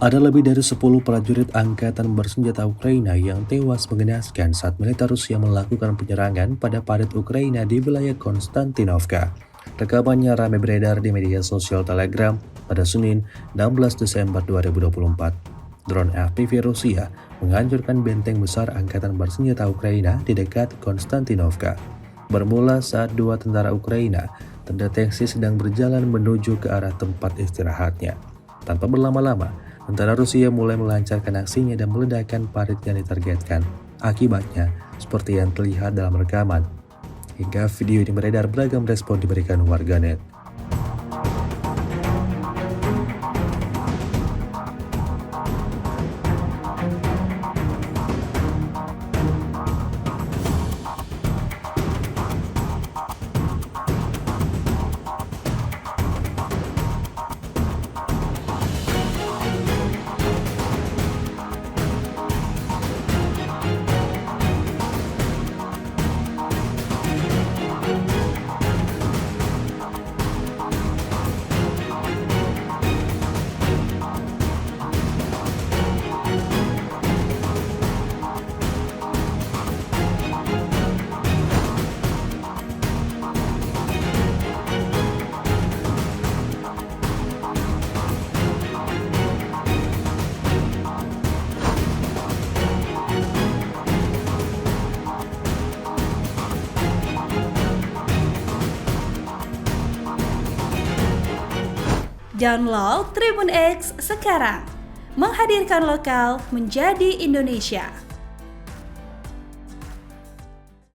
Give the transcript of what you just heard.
Ada lebih dari 10 prajurit angkatan bersenjata Ukraina yang tewas mengenaskan saat militer Rusia melakukan penyerangan pada parit Ukraina di wilayah Konstantinovka. Rekamannya ramai beredar di media sosial Telegram pada Senin 16 Desember 2024. Drone FPV Rusia menghancurkan benteng besar angkatan bersenjata Ukraina di dekat Konstantinovka. Bermula saat dua tentara Ukraina terdeteksi sedang berjalan menuju ke arah tempat istirahatnya. Tanpa berlama-lama, tentara Rusia mulai melancarkan aksinya dan meledakkan parit yang ditargetkan. Akibatnya, seperti yang terlihat dalam rekaman. Hingga video ini beredar, beragam respon diberikan warganet. Download Tribun X sekarang, menghadirkan lokal menjadi Indonesia.